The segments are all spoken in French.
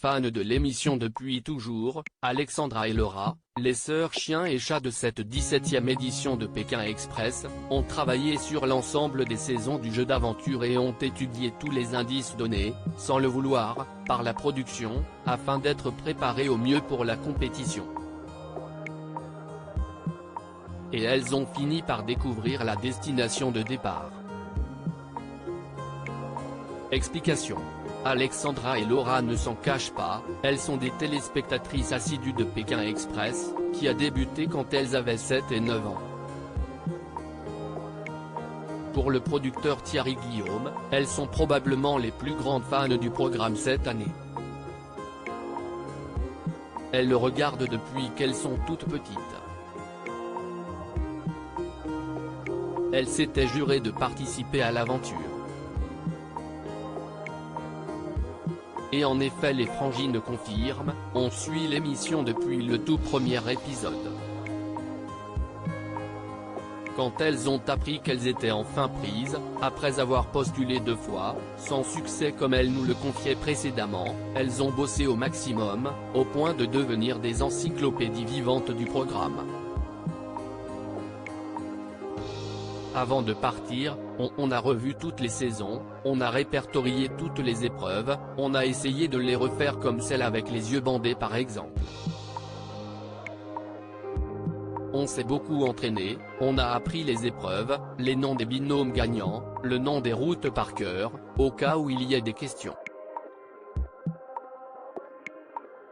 Fans de l'émission depuis toujours, Alexandra et Laura, les sœurs chiens et chats de cette 17e édition de Pékin Express, ont travaillé sur l'ensemble des saisons du jeu d'aventure et ont étudié tous les indices donnés, sans le vouloir, par la production, afin d'être préparées au mieux pour la compétition. Et elles ont fini par découvrir la destination de départ. Explication. Alexandra et Laura ne s'en cachent pas, elles sont des téléspectatrices assidues de Pékin Express, qui a débuté quand elles avaient 7 et 9 ans. Pour le producteur Thierry Guillaume, elles sont probablement les plus grandes fans du programme cette année. Elles le regardent depuis qu'elles sont toutes petites. Elles s'étaient jurées de participer à l'aventure. Et en effet les frangines confirment, on suit l'émission depuis le tout premier épisode. Quand elles ont appris qu'elles étaient enfin prises, après avoir postulé 2 fois, sans succès comme elles nous le confiaient précédemment, elles ont bossé au maximum, au point de devenir des encyclopédies vivantes du programme. Avant de partir, on a revu toutes les saisons, on a répertorié toutes les épreuves, on a essayé de les refaire comme celle avec les yeux bandés par exemple. On s'est beaucoup entraîné, on a appris les épreuves, les noms des binômes gagnants, le nom des routes par cœur, au cas où il y ait des questions.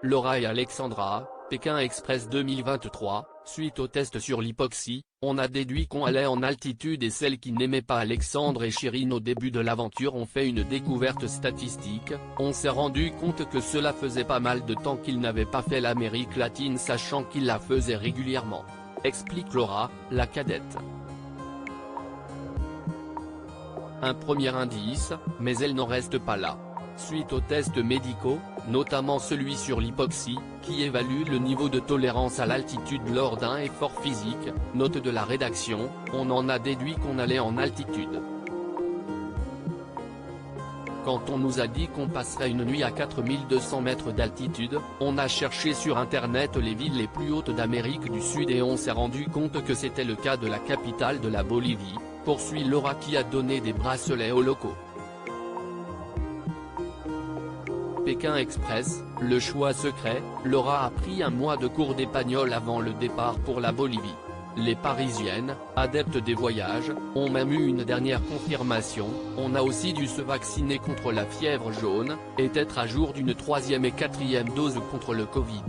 Laura et Alexandra, Pékin Express 2023, suite au test sur l'hypoxie, on a déduit qu'on allait en altitude et celles qui n'aimaient pas Alexandre et Chirine au début de l'aventure ont fait une découverte statistique, on s'est rendu compte que cela faisait pas mal de temps qu'ils n'avaient pas fait l'Amérique latine sachant qu'ils la faisaient régulièrement. Explique Laura, la cadette. Un premier indice, mais elle n'en reste pas là. Suite aux tests médicaux, notamment celui sur l'hypoxie, qui évalue le niveau de tolérance à l'altitude lors d'un effort physique, note de la rédaction, on en a déduit qu'on allait en altitude. Quand on nous a dit qu'on passerait une nuit à 4200 mètres d'altitude, on a cherché sur internet les villes les plus hautes d'Amérique du Sud et on s'est rendu compte que c'était le cas de la capitale de la Bolivie, poursuit Laura qui a donné des bracelets aux locaux. Pékin Express, le choix secret, Laura a pris un mois de cours d'espagnol avant le départ pour la Bolivie. Les Parisiennes, adeptes des voyages, ont même eu une dernière confirmation, on a aussi dû se vacciner contre la fièvre jaune, et être à jour d'une 3e et 4e dose contre le Covid.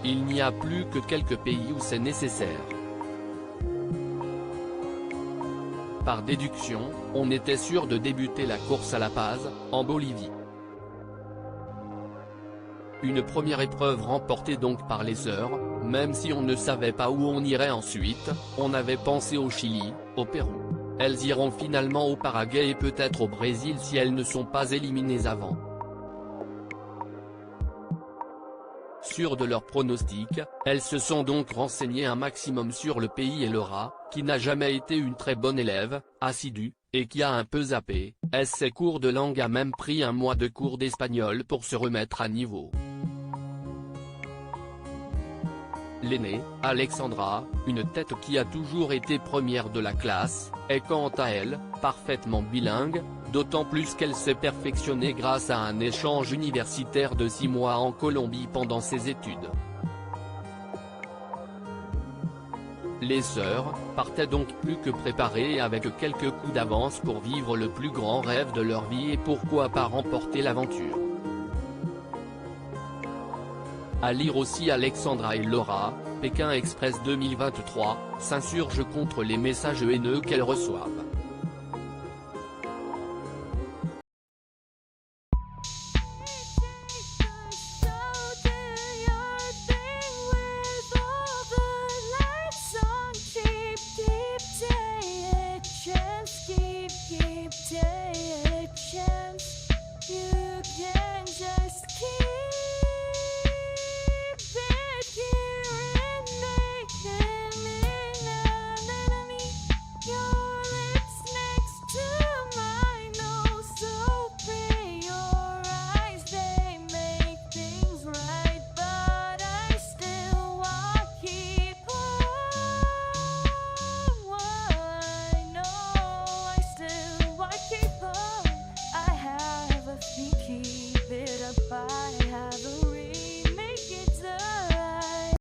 Il n'y a plus que quelques pays où c'est nécessaire. Par déduction, on était sûr de débuter la course à La Paz, en Bolivie. Une première épreuve remportée donc par les sœurs, même si on ne savait pas où on irait ensuite, on avait pensé au Chili, au Pérou. Elles iront finalement au Paraguay et peut-être au Brésil si elles ne sont pas éliminées avant. Sûres de leur pronostic, elles se sont donc renseignées un maximum sur le pays et Laura, qui n'a jamais été une très bonne élève, assidue, et qui a un peu zappé, ses cours de langue a même pris un mois de cours d'espagnol pour se remettre à niveau. L'aînée, Alexandra, une tête qui a toujours été première de la classe, est quant à elle, parfaitement bilingue, d'autant plus qu'elle s'est perfectionnée grâce à un échange universitaire de 6 mois en Colombie pendant ses études. Les sœurs, partaient donc plus que préparées avec quelques coups d'avance pour vivre le plus grand rêve de leur vie et pourquoi pas remporter l'aventure. À lire aussi Alexandra et Laura, Pékin Express 2023, s'insurge contre les messages haineux qu'elles reçoivent.